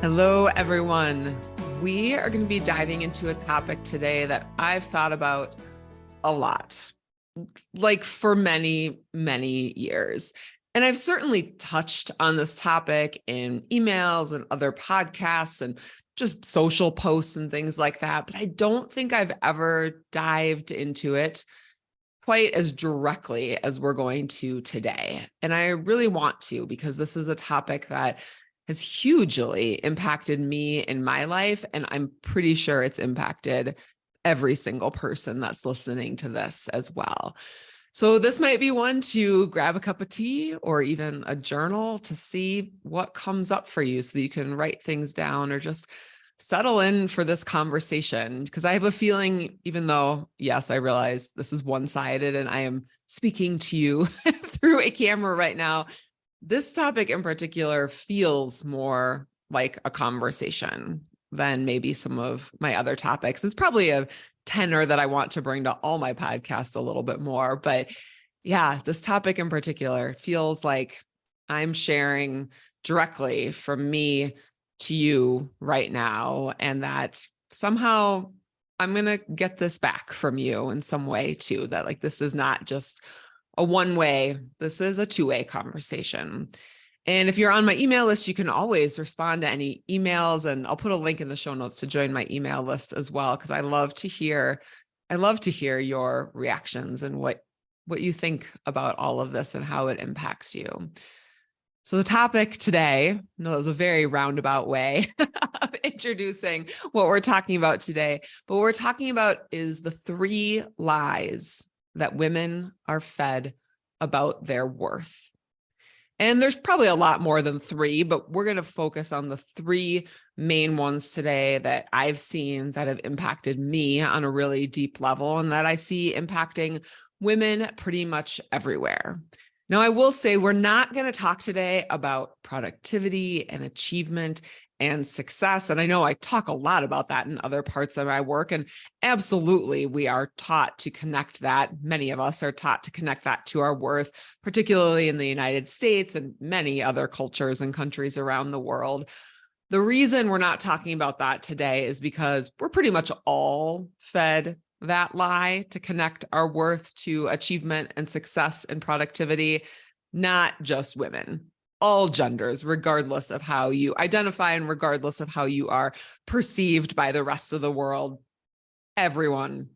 Hello, everyone. We are going to be diving into a topic today that I've thought about a lot, like for many, many years. And I've certainly touched on this topic in emails and other podcasts and just social posts and things like that. But I don't think I've ever dived into it quite as directly as we're going to today. And I really want to, because this is a topic that has hugely impacted me in my life. And I'm pretty sure it's impacted every single person that's listening to this as well. So this might be one to grab a cup of tea or even a journal to see what comes up for you so that you can write things down or just settle in for this conversation. Because I have a feeling, even though, yes, I realize this is one-sided and I am speaking to you through a camera right now, this topic in particular feels more like a conversation than maybe some of my other topics. It's probably a tenor that I want to bring to all my podcasts a little bit more. But yeah, this topic in particular feels like I'm sharing directly from me to you right now, and that somehow I'm going to get this back from you in some way too, that like this is not just a one-way, this is a two-way conversation. And if you're on my email list, you can always respond to any emails, and I'll put a link in the show notes to join my email list as well, because I love to hear your reactions and what you think about all of this and how it impacts you. So the topic today, I know that was a very roundabout way of introducing what we're talking about today, but what we're talking about is the 3 lies that women are fed about their worth. And there's probably a lot more than 3, but we're going to focus on the 3 main ones today that I've seen that have impacted me on a really deep level and that I see impacting women pretty much everywhere. Now, I will say we're not going to talk today about productivity and achievement and success. And I know I talk a lot about that in other parts of my work. And absolutely, we are taught to connect that. Many of us are taught to connect that to our worth, particularly in the United States and many other cultures and countries around the world. The reason we're not talking about that today is because we're pretty much all fed that lie to connect our worth to achievement and success and productivity, not just women. All genders, regardless of how you identify and regardless of how you are perceived by the rest of the world, everyone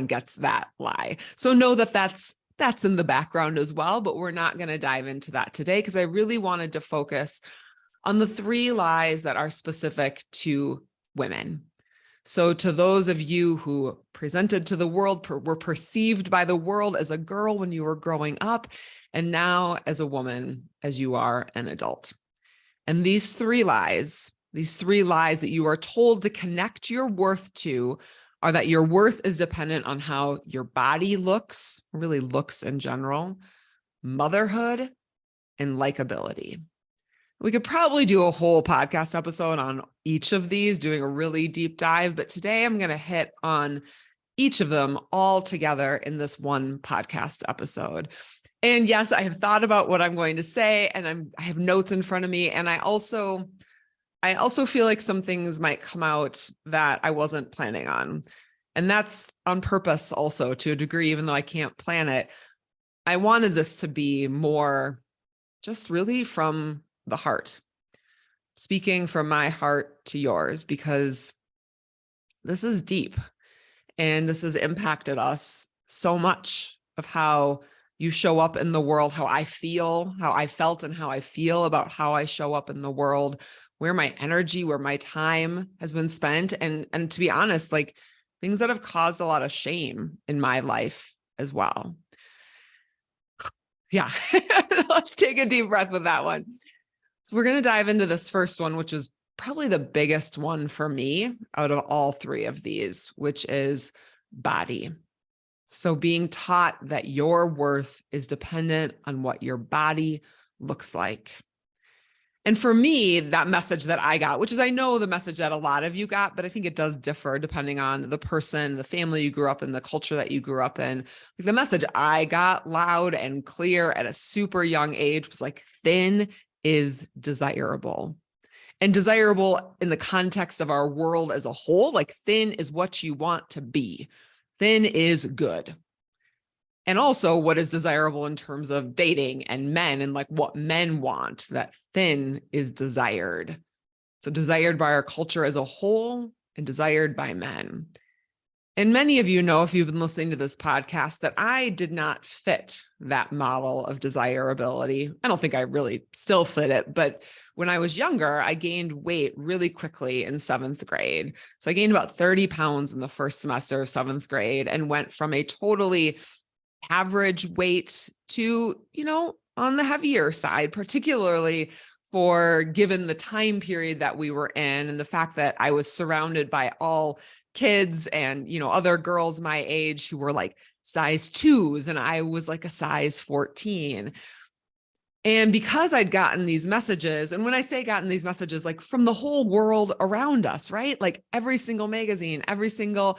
gets that lie. So know that that's in the background as well, but we're not going to dive into that today because I really wanted to focus on the 3 lies that are specific to women. So to those of you who presented to the world, were perceived by the world as a girl when you were growing up, and now as a woman, as you are an adult. And these 3 lies that you are told to connect your worth to are that your worth is dependent on how your body looks, really looks in general, motherhood, and likability. We could probably do a whole podcast episode on each of these, doing a really deep dive, but today I'm going to hit on each of them all together in this one podcast episode. And yes, I have thought about what I'm going to say, and I have notes in front of me. And I also feel like some things might come out that I wasn't planning on. And that's on purpose also, to a degree, even though I can't plan it. I wanted this to be more just really from the heart, speaking from my heart to yours, because this is deep and this has impacted us so much of how you show up in the world, how I felt and how I feel about how I show up in the world, where my energy, where my time has been spent. And to be honest, like things that have caused a lot of shame in my life as well. Yeah, let's take a deep breath with that one. So we're going to dive into this first one, which is probably the biggest one for me out of all 3 of these, which is body. So being taught that your worth is dependent on what your body looks like. And for me, that message that I got, which is, I know the message that a lot of you got, but I think it does differ depending on the person, the family you grew up in, the culture that you grew up in. Like the message I got loud and clear at a super young age was like, thin is desirable. and desirable in the context of our world as a whole. Like thin is what you want to be. Thin is good. And also what is desirable in terms of dating and men and like what men want, that thin is desired. So desired by our culture as a whole and desired by men. And many of you know, if you've been listening to this podcast, that I did not fit that model of desirability. I don't think I really still fit it, but when I was younger, I gained weight really quickly in 7th grade. So I gained about 30 pounds in the first semester of 7th grade and went from a totally average weight to, on the heavier side, particularly for given the time period that we were in and the fact that I was surrounded by all kids and, other girls my age who were like size 2s and I was like a size 14. And because I'd gotten these messages, and when I say gotten these messages, like from the whole world around us, right? Like every single magazine, every single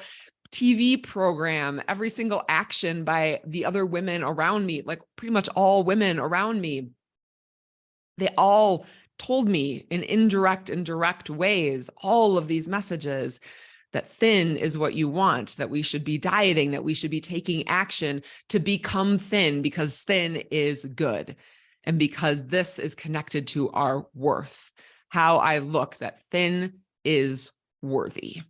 TV program, every single action by the other women around me, like pretty much all women around me, they all told me in indirect and direct ways, all of these messages that thin is what you want, that we should be dieting, that we should be taking action to become thin because thin is good. And because this is connected to our worth, how I look, that thin is worthy.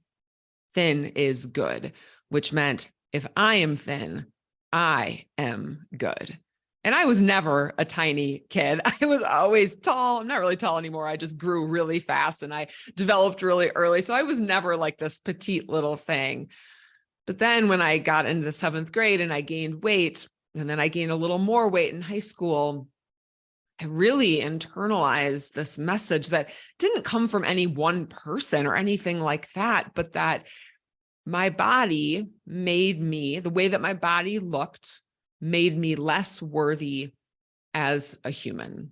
Thin is good, which meant if I am thin, I am good. And I was never a tiny kid. I was always tall. I'm not really tall anymore. I just grew really fast and I developed really early. So I was never like this petite little thing. But then when I got into the 7th grade and I gained weight, and then I gained a little more weight in high school, I really internalized this message that didn't come from any one person or anything like that, but that my body made me, the way that my body looked, made me less worthy as a human,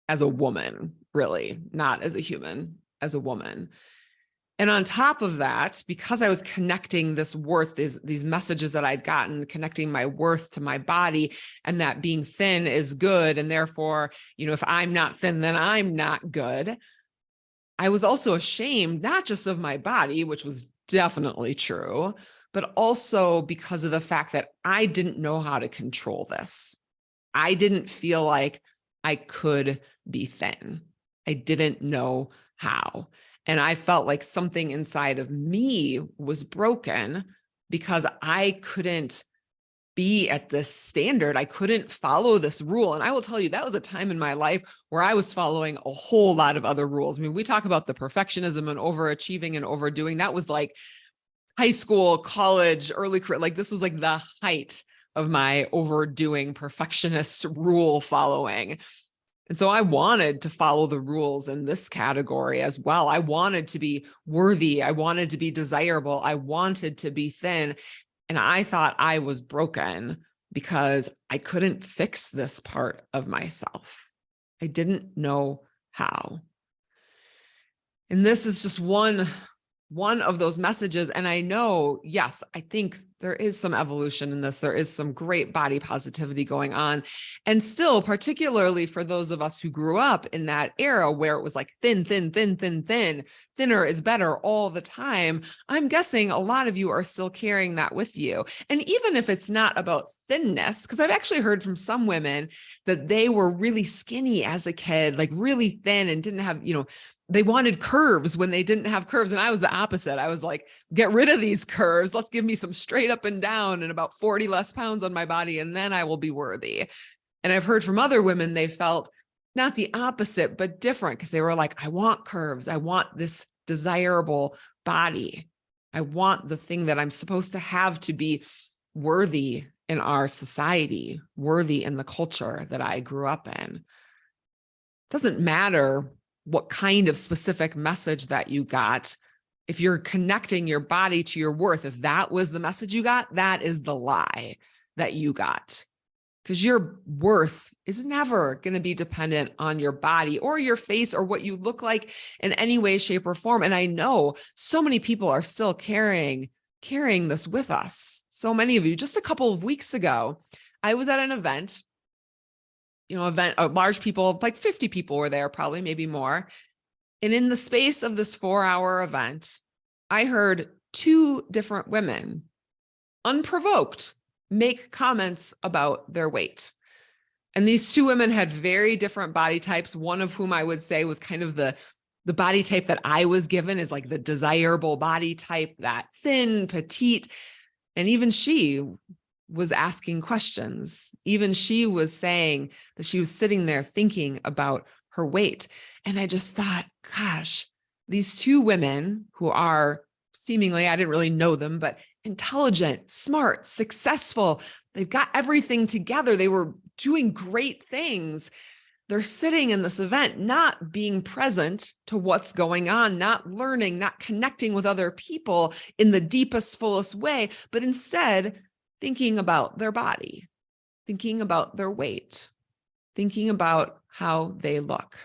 as a woman, really, not as a human, as a woman. And on top of that, because I was connecting this worth, these messages that I'd gotten, connecting my worth to my body, and that being thin is good. And therefore, if I'm not thin, then I'm not good. I was also ashamed, not just of my body, which was definitely true, but also because of the fact that I didn't know how to control this. I didn't feel like I could be thin. I didn't know how. And I felt like something inside of me was broken because I couldn't be at this standard. I couldn't follow this rule. And I will tell you, that was a time in my life where I was following a whole lot of other rules. I mean, we talk about the perfectionism and overachieving and overdoing. That was like high school, college, early career. Like this was like the height of my overdoing perfectionist rule following. And so I wanted to follow the rules in this category as well. I wanted to be worthy. I wanted to be desirable. I wanted to be thin. And I thought I was broken because I couldn't fix this part of myself. I didn't know how. And this is just one of those messages. And I know, yes, I think there is some evolution in this. There is some great body positivity going on. And still, particularly for those of us who grew up in that era where it was like thin, thin, thin, thin, thin, thinner is better all the time. I'm guessing a lot of you are still carrying that with you. And even if it's not about thinness, because I've actually heard from some women that they were really skinny as a kid, like really thin and didn't have, they wanted curves when they didn't have curves. And I was the opposite. I was like, get rid of these curves. Let's give me some straight up and down and about 40 less pounds on my body. And then I will be worthy. And I've heard from other women, they felt not the opposite, but different because they were like, I want curves. I want this desirable body. I want the thing that I'm supposed to have to be worthy in our society, worthy in the culture that I grew up in. Doesn't matter what kind of specific message that you got. If you're connecting your body to your worth, if that was the message you got, that is the lie that you got. Because your worth is never going to be dependent on your body or your face or what you look like in any way, shape, or form. And I know so many people are still carrying this with us. So many of you, just a couple of weeks ago, I was at an event, large people, like 50 people were there, probably maybe more. And in the space of this 4-hour event, I heard 2 different women, unprovoked, make comments about their weight. And these 2 women had very different body types, one of whom I would say was kind of the body type that I was given is like the desirable body type, that thin, petite. And even she was asking questions. Even she was saying that she was sitting there thinking about her weight. And I just thought, gosh, these 2 women who are seemingly, I didn't really know them, but intelligent, smart, successful, they've got everything together. They were doing great things. They're sitting in this event, not being present to what's going on, not learning, not connecting with other people in the deepest, fullest way, but instead thinking about their body, thinking about their weight, thinking about how they look.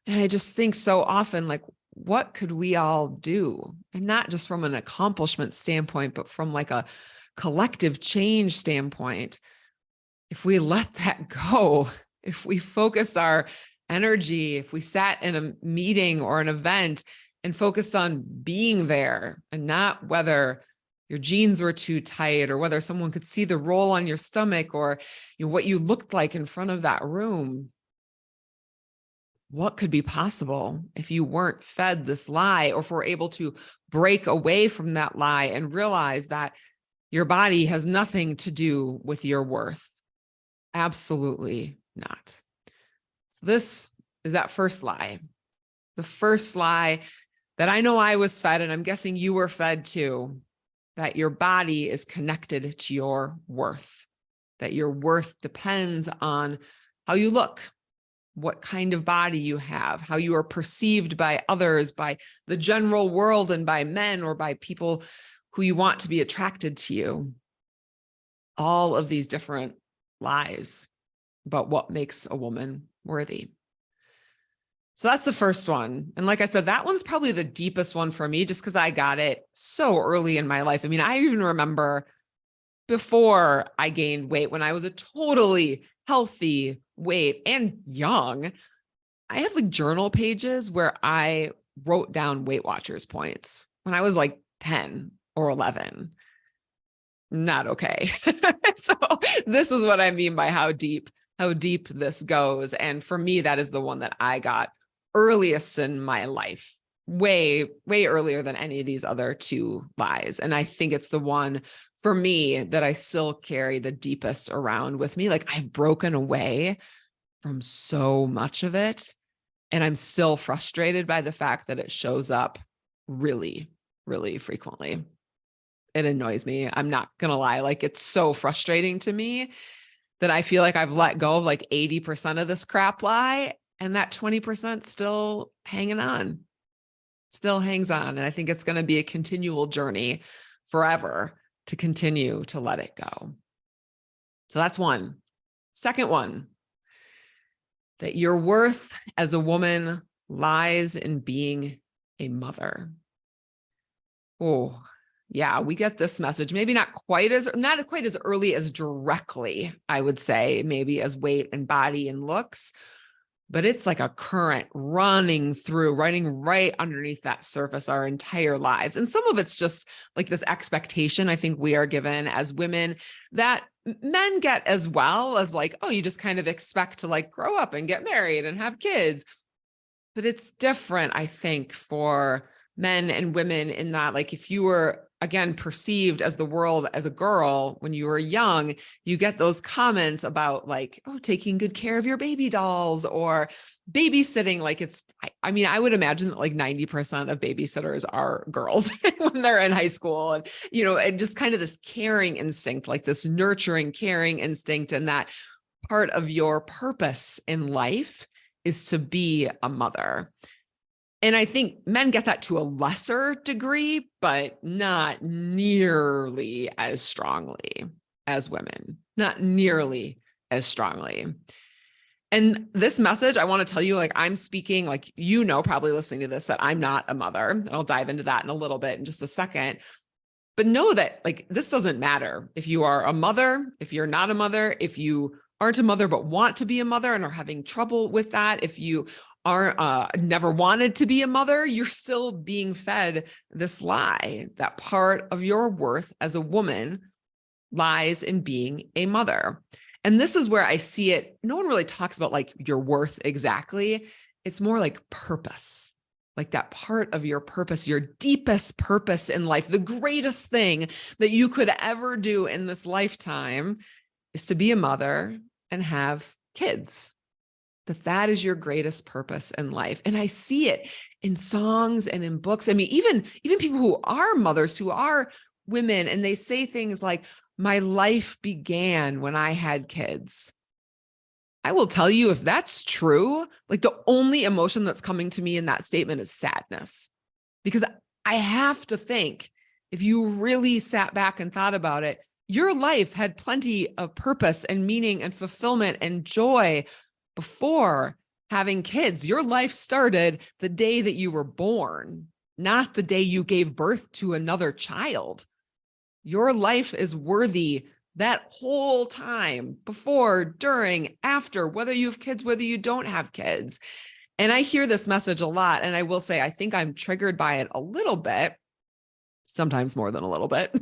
And I just think so often, like, what could we all do? And not just from an accomplishment standpoint, but from like a collective change standpoint. If we let that go, if we focused our energy, if we sat in a meeting or an event and focused on being there and not whether your jeans were too tight or whether someone could see the roll on your stomach or what you looked like in front of that room, what could be possible if you weren't fed this lie, or if we're able to break away from that lie and realize that your body has nothing to do with your worth? Absolutely not. So this is that first lie. The first lie that I know I was fed, and I'm guessing you were fed too, that your body is connected to your worth, that your worth depends on how you look, what kind of body you have, how you are perceived by others, by the general world, and by men or by people who you want to be attracted to you. All of these different lies about what makes a woman worthy. So that's the first one. And like I said, that one's probably the deepest one for me, just because I got it so early in my life. I mean, I even remember before I gained weight, when I was a totally healthy weight and young, I have like journal pages where I wrote down Weight Watchers points when I was like 10 or 11. Not okay. So this is what I mean by how deep this goes. And for me, that is the one that I got earliest in my life, way, way earlier than any of these other 2 lies. And I think it's the one for me that I still carry the deepest around with me. Like, I've broken away from so much of it, and I'm still frustrated by the fact that it shows up really, really frequently. It annoys me. I'm not going to lie. Like, it's so frustrating to me that I feel like I've let go of like 80% of this crap lie, and that 20% still hanging on, still hangs on. And I think it's going to be a continual journey forever to continue to let it go. So that's one. Second one, that your worth as a woman lies in being a mother. Oh, yeah, we get this message, maybe not quite as early as directly, I would say, maybe as weight and body and looks, but it's like a current running right underneath that surface our entire lives. And some of it's just like this expectation I think we are given as women that men get as well, of like, oh, you just kind of expect to like grow up and get married and have kids. But it's different, I think, for men and women in that, like, if you were, again, perceived as the world as a girl when you were young, you get those comments about like, oh, taking good care of your baby dolls or babysitting. Like, it's, I mean, I would imagine that like 90% of babysitters are girls when they're in high school, and, and just kind of this caring instinct, like this nurturing, caring instinct. And that part of your purpose in life is to be a mother. And I think men get that to a lesser degree, but not nearly as strongly as women, not nearly as strongly. And this message, I want to tell you, like, I'm speaking, like, probably listening to this, that I'm not a mother. And I'll dive into that in a little bit in just a second. But know that, like, this doesn't matter if you are a mother, if you're not a mother, if you aren't a mother but want to be a mother and are having trouble with that, if you aren't never wanted to be a mother, you're still being fed this lie that part of your worth as a woman lies in being a mother. And this is where I see it. No one really talks about like your worth exactly. It's more like purpose, like that part of your purpose, your deepest purpose in life. The greatest thing that you could ever do in this lifetime is to be a mother and have kids. That is your greatest purpose in life. And I see it in songs and in books. I mean, even people who are mothers, who are women, and they say things like, my life began when I had kids. I will tell you, if that's true, like the only emotion that's coming to me in that statement is sadness. Because I have to think, if you really sat back and thought about it, your life had plenty of purpose and meaning and fulfillment and joy before having kids. Your life started the day that you were born, not the day you gave birth to another child. Your life is worthy that whole time, before, during, after, whether you have kids, whether you don't have kids. And I hear this message a lot. And I will say, I think I'm triggered by it a little bit, sometimes more than a little bit,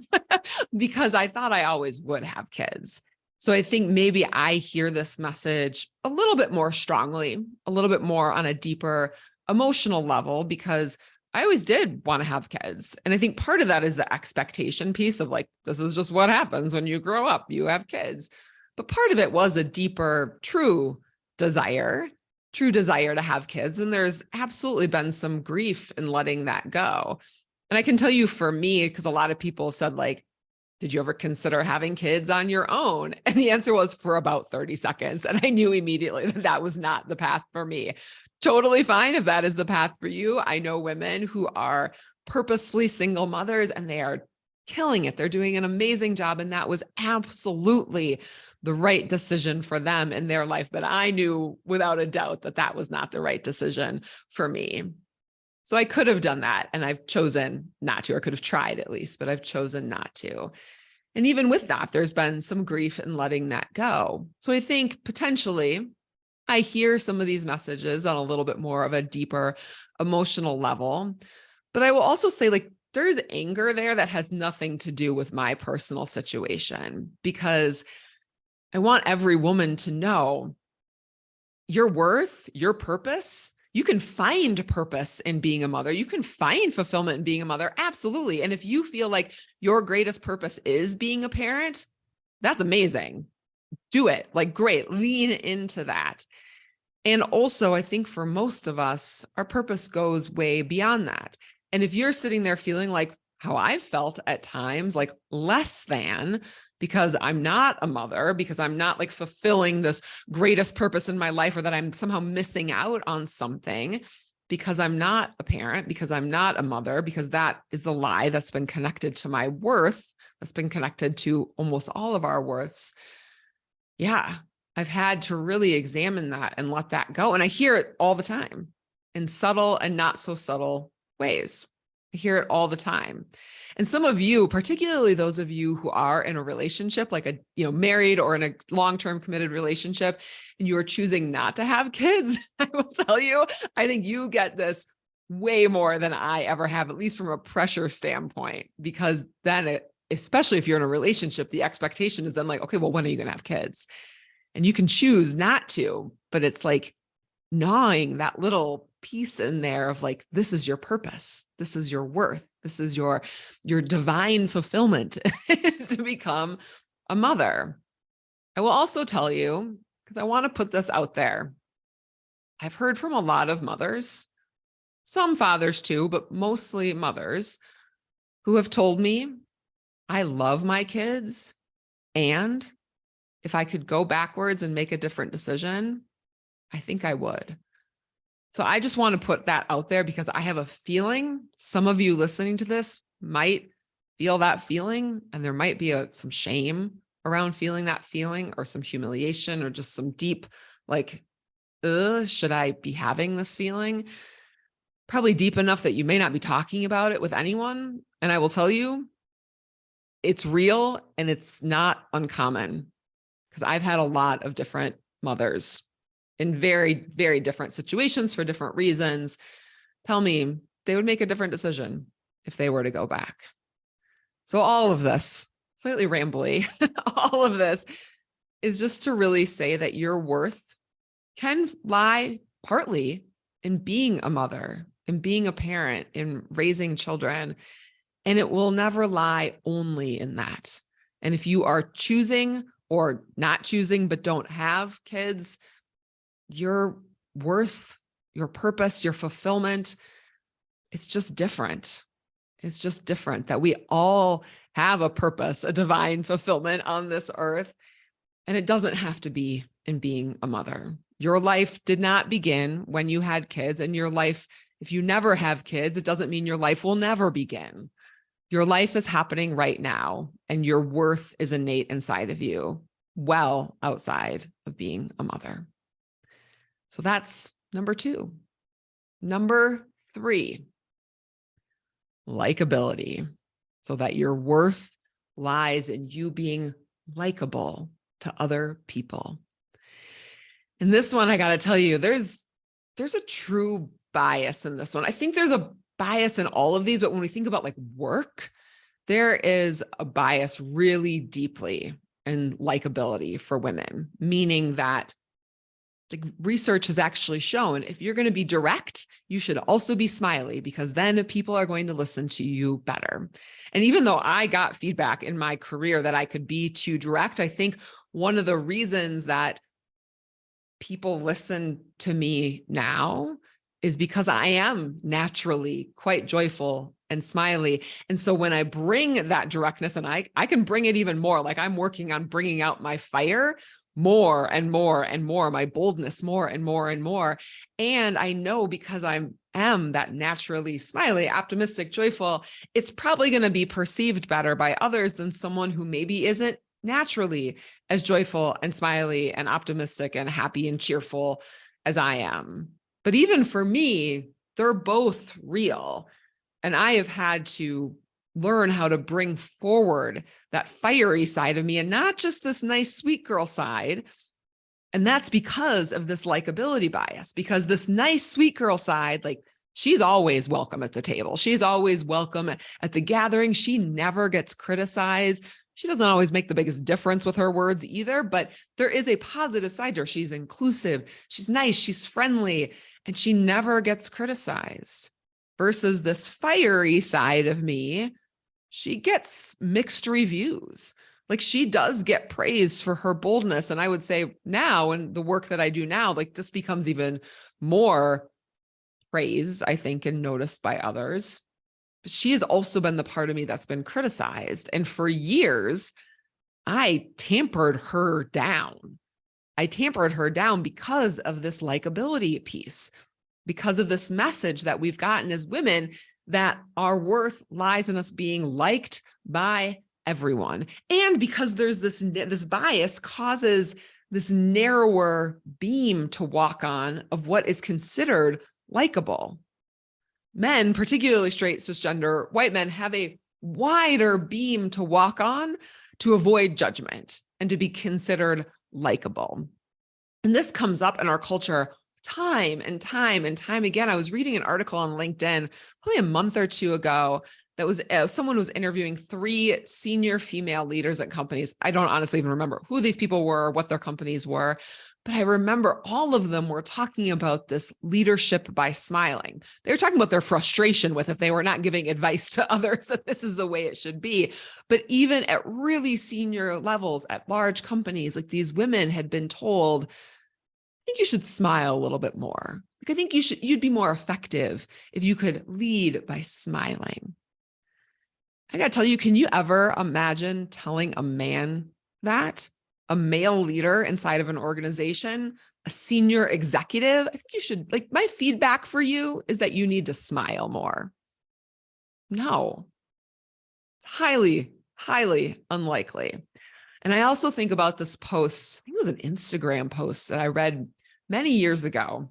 because I thought I always would have kids. So I think maybe I hear this message a little bit more strongly, a little bit more on a deeper emotional level, because I always did want to have kids. And I think part of that is the expectation piece of like, this is just what happens when you grow up, you have kids. But part of it was a deeper, true desire to have kids. And there's absolutely been some grief in letting that go. And I can tell you, for me, because a lot of people said like, did you ever consider having kids on your own? And the answer was for about 30 seconds. And I knew immediately that that was not the path for me. Totally fine if that is the path for you. I know women who are purposefully single mothers and they are killing it. They're doing an amazing job. And that was absolutely the right decision for them in their life. But I knew without a doubt that that was not the right decision for me. So I could have done that, and I've chosen not to, or could have tried at least, but I've chosen not to. And even with that, there's been some grief in letting that go. So I think potentially I hear some of these messages on a little bit more of a deeper emotional level. But I will also say, like, there's anger there that has nothing to do with my personal situation, because I want every woman to know your worth, your purpose. You can find purpose in being a mother. You can find fulfillment in being a mother. Absolutely. And if you feel like your greatest purpose is being a parent, that's amazing. Do it. Like, great. Lean into that. And also, I think for most of us, our purpose goes way beyond that. And if you're sitting there feeling like how I felt at times, like less than, because I'm not a mother, because I'm not like fulfilling this greatest purpose in my life, or that I'm somehow missing out on something because I'm not a parent, because I'm not a mother, because that is the lie that's been connected to my worth, that's been connected to almost all of our worths. Yeah, I've had to really examine that and let that go. And I hear it all the time in subtle and not so subtle ways. I hear it all the time. And some of you, particularly those of you who are in a relationship, like a, married or in a long-term committed relationship, and you are choosing not to have kids, I will tell you, I think you get this way more than I ever have, at least from a pressure standpoint, because then especially if you're in a relationship, the expectation is then like, okay, well, when are you going to have kids? And you can choose not to, but it's like gnawing that little piece in there of like, this is your purpose. This is your worth. This is your divine fulfillment is to become a mother. I will also tell you, because I want to put this out there, I've heard from a lot of mothers, some fathers too, but mostly mothers, who have told me, I love my kids, and if I could go backwards and make a different decision, I think I would. So I just want to put that out there, because I have a feeling some of you listening to this might feel that feeling, and there might be some shame around feeling that feeling, or some humiliation, or just some deep, like, should I be having this feeling? Probably deep enough that you may not be talking about it with anyone. And I will tell you, it's real and it's not uncommon, because I've had a lot of different mothers in very, very different situations for different reasons, tell me they would make a different decision if they were to go back. So all of this, slightly rambly, all of this is just to really say that your worth can lie partly in being a mother, in being a parent, in raising children. And it will never lie only in that. And if you are choosing or not choosing, but don't have kids, your worth, your purpose, your fulfillment, it's just different. It's just different that we all have a purpose, a divine fulfillment on this earth. And it doesn't have to be in being a mother. Your life did not begin when you had kids, and your life, if you never have kids, it doesn't mean your life will never begin. Your life is happening right now, and your worth is innate inside of you, well outside of being a mother. So that's number 2. Number 3, likability, so that your worth lies in you being likable to other people. And this one, I got to tell you, there's a true bias in this one. I think there's a bias in all of these, but when we think about like work, there is a bias really deeply in likability for women, meaning that like research has actually shown if you're going to be direct, you should also be smiley, because then people are going to listen to you better. And even though I got feedback in my career that I could be too direct, I think one of the reasons that people listen to me now is because I am naturally quite joyful and smiley. And so when I bring that directness, and I can bring it even more, like I'm working on bringing out my fire more and more and more, my boldness more and more and more. And I know because I am that naturally smiley, optimistic, joyful, it's probably going to be perceived better by others than someone who maybe isn't naturally as joyful and smiley and optimistic and happy and cheerful as I am. But even for me, they're both real. And I have had to learn how to bring forward that fiery side of me and not just this nice, sweet girl side. And that's because of this likability bias, because this nice, sweet girl side, like she's always welcome at the table. She's always welcome at the gathering. She never gets criticized. She doesn't always make the biggest difference with her words either, but there is a positive side to her. She's inclusive. She's nice. She's friendly, and she never gets criticized. Versus this fiery side of me, she gets mixed reviews. Like she does get praised for her boldness. And I would say now, in the work that I do now, like this becomes even more praised, I think, and noticed by others. But she has also been the part of me that's been criticized. And for years, I tampered her down. I tampered her down because of this likability piece, because of this message that we've gotten as women that our worth lies in us being liked by everyone. And because there's this bias causes this narrower beam to walk on of what is considered likable. Men, particularly straight, cisgender, white men, have a wider beam to walk on to avoid judgment and to be considered likable. And this comes up in our culture time and time and time again. I was reading an article on LinkedIn probably a month or two ago that was someone was interviewing 3 senior female leaders at companies. I don't honestly even remember who these people were, what their companies were, but I remember all of them were talking about this leadership by smiling. They were talking about their frustration with if they were not giving advice to others that this is the way it should be. But even at really senior levels at large companies, like these women had been told, I think you should smile a little bit more. Like, I think you'd be more effective if you could lead by smiling. I got to tell you, can you ever imagine telling a man that, a male leader inside of an organization, a senior executive? I think you should, like, my feedback for you is that you need to smile more. No, it's highly, highly unlikely. And I also think about this post, I think it was an Instagram post that I read many years ago.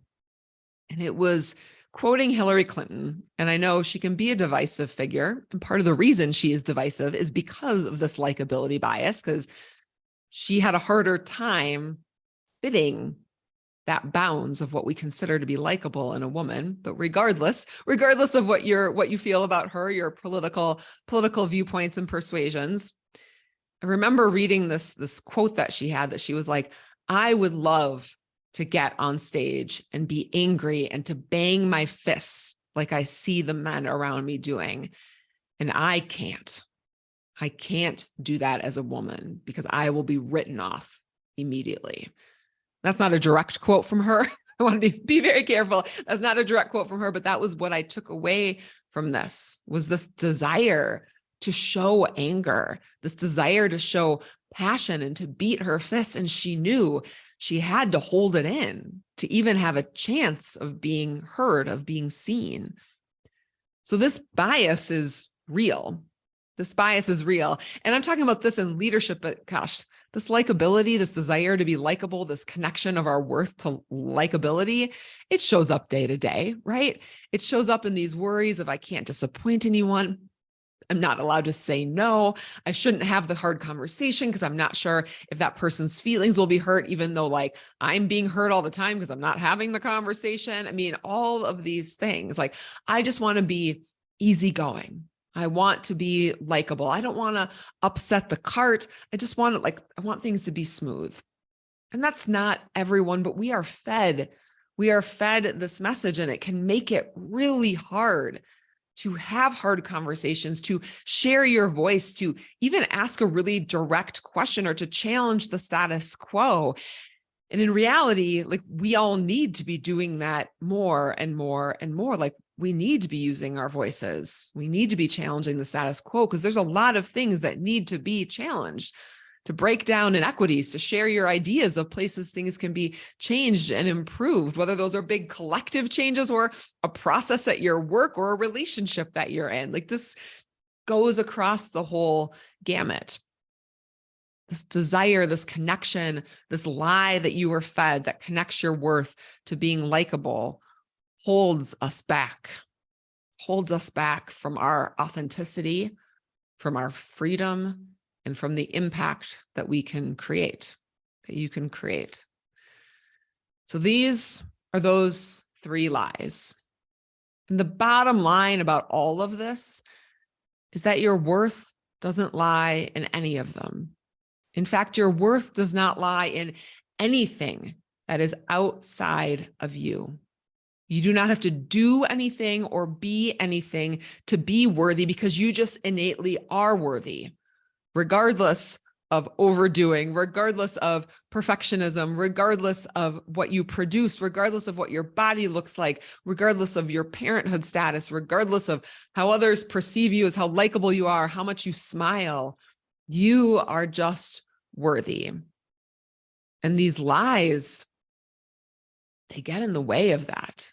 And it was quoting Hillary Clinton. And I know she can be a divisive figure. And part of the reason she is divisive is because of this likability bias, because she had a harder time fitting that bounds of what we consider to be likable in a woman. But regardless of what you feel about her, your political viewpoints and persuasions, I remember reading this quote that she had, that she was like, I would love to get on stage and be angry and to bang my fists like I see the men around me doing. And I can't do that as a woman because I will be written off immediately. That's not a direct quote from her. I want to be very careful. That's not a direct quote from her, but that was what I took away from this, was this desire to show anger, this desire to show passion and to beat her fists. And she knew she had to hold it in to even have a chance of being heard, of being seen. So this bias is real. This bias is real. And I'm talking about this in leadership, but gosh, this likability, this desire to be likable, this connection of our worth to likability, it shows up day to day, right? It shows up in these worries of I can't disappoint anyone. I'm not allowed to say no. I shouldn't have the hard conversation because I'm not sure if that person's feelings will be hurt, even though like I'm being hurt all the time because I'm not having the conversation. I mean, all of these things, like I just want to be easygoing. I want to be likable. I don't want to upset the cart. I just want to I want things to be smooth. And that's not everyone, but we are fed this message, and it can make it really hard to have hard conversations, to share your voice, to even ask a really direct question or to challenge the status quo. And in reality, like we all need to be doing that more and more and more. Like we need to be using our voices. We need to be challenging the status quo because there's a lot of things that need to be challenged, to break down inequities, to share your ideas of places things can be changed and improved, whether those are big collective changes or a process at your work or a relationship that you're in. Like this goes across the whole gamut. This desire, this connection, this lie that you were fed that connects your worth to being likable holds us back from our authenticity, from our freedom, and from the impact that we can create, that you can create. So these are those 3 lies. And the bottom line about all of this is that your worth doesn't lie in any of them. In fact, your worth does not lie in anything that is outside of you. You do not have to do anything or be anything to be worthy because you just innately are worthy, regardless of overdoing, regardless of perfectionism, regardless of what you produce, regardless of what your body looks like, regardless of your parenthood status, regardless of how others perceive you as how likable you are, how much you smile. You are just worthy. And these lies, they get in the way of that.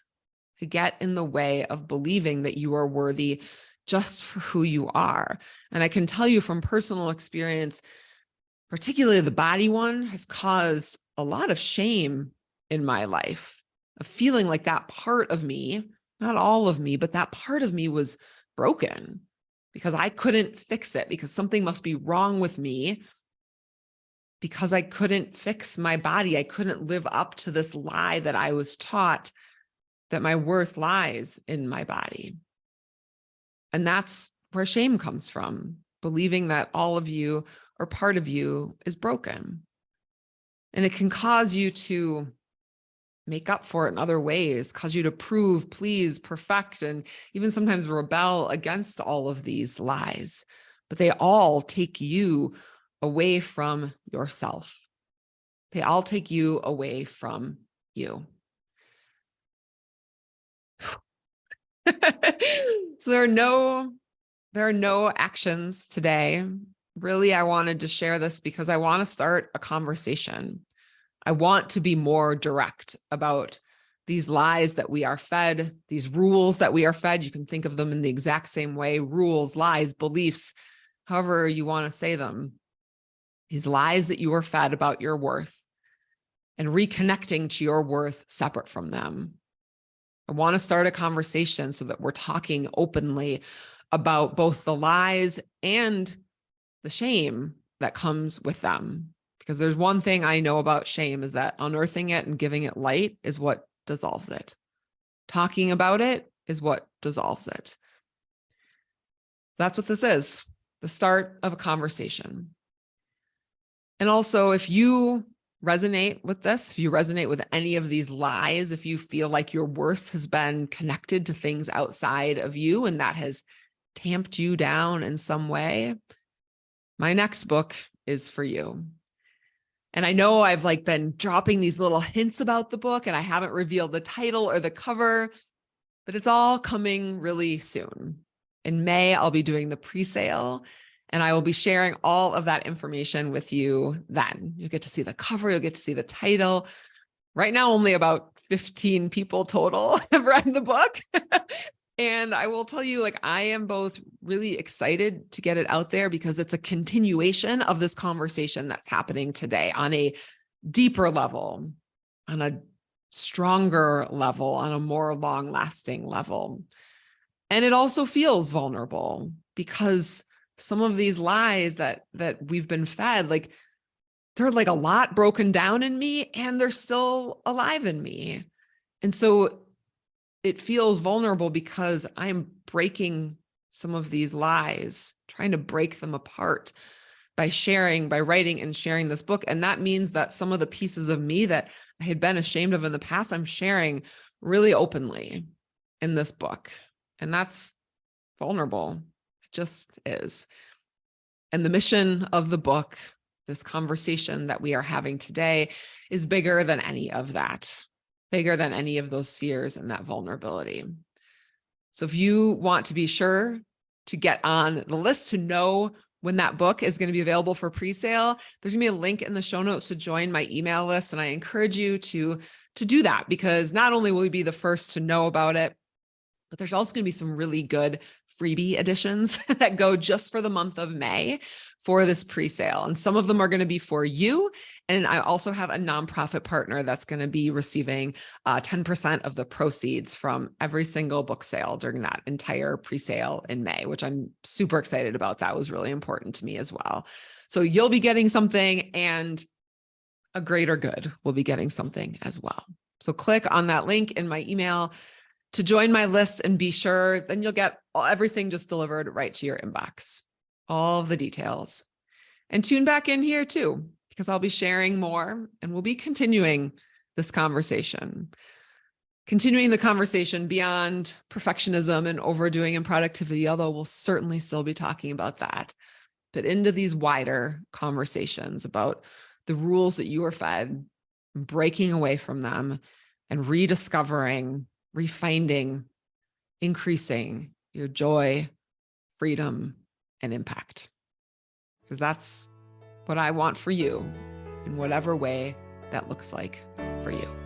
They get in the way of believing that you are worthy just for who you are. And I can tell you from personal experience, particularly the body one, has caused a lot of shame in my life, of feeling like that part of me, not all of me, but that part of me was broken because I couldn't fix it, because something must be wrong with me, because I couldn't fix my body. I couldn't live up to this lie that I was taught, that my worth lies in my body. And that's where shame comes from, believing that all of you or part of you is broken. And it can cause you to make up for it in other ways, cause you to prove, please, perfect, and even sometimes rebel against all of these lies. But they all take you away from yourself. They all take you away from you. So there are no actions today. Really, I wanted to share this because I want to start a conversation. I want to be more direct about these lies that we are fed, these rules that we are fed. You can think of them in the exact same way: rules, lies, beliefs, however you want to say them. These lies that you were fed about your worth, and reconnecting to your worth separate from them. I want to start a conversation so that we're talking openly about both the lies and the shame that comes with them. Because there's one thing I know about shame is that unearthing it and giving it light is what dissolves it. Talking about it is what dissolves it. That's what this is, the start of a conversation. And also, if you resonate with this, if you resonate with any of these lies, if you feel like your worth has been connected to things outside of you and that has tamped you down in some way, my next book is for you. And I know I've been dropping these little hints about the book and I haven't revealed the title or the cover, but it's all coming really soon. In May, I'll be doing the pre-sale and I will be sharing all of that information with you then. You'll get to see the cover, you'll get to see the title. Right now, only about 15 people total have read the book. And I will tell you, I am both really excited to get it out there because it's a continuation of this conversation that's happening today on a deeper level, on a stronger level, on a more long-lasting level. And it also feels vulnerable because some of these lies that we've been fed, they're a lot broken down in me and they're still alive in me. And so it feels vulnerable because I'm breaking some of these lies, trying to break them apart by writing and sharing this book. And that means that some of the pieces of me that I had been ashamed of in the past, I'm sharing really openly in this book. And that's vulnerable. It just is. And the mission of the book, this conversation that we are having today, is bigger than any of that, bigger than any of those fears and that vulnerability. So if you want to be sure to get on the list to know when that book is going to be available for pre-sale, there's going to be a link in the show notes to join my email list. And I encourage you to do that because not only will you be the first to know about it, but there's also going to be some really good freebie editions that go just for the month of May for this pre-sale. And some of them are going to be for you. And I also have a nonprofit partner that's going to be receiving 10% of the proceeds from every single book sale during that entire pre-sale in May, which I'm super excited about. That was really important to me as well. So you'll be getting something and a greater good will be getting something as well. So click on that link in my email to join my list and be sure, then you'll get everything just delivered right to your inbox, all of the details. And tune back in here too, because I'll be sharing more and we'll be continuing this conversation, continuing the conversation beyond perfectionism and overdoing and productivity, although we'll certainly still be talking about that, but into these wider conversations about the rules that you were fed, breaking away from them and rediscovering, refinding, increasing your joy, freedom, and impact. Because that's what I want for you in whatever way that looks like for you.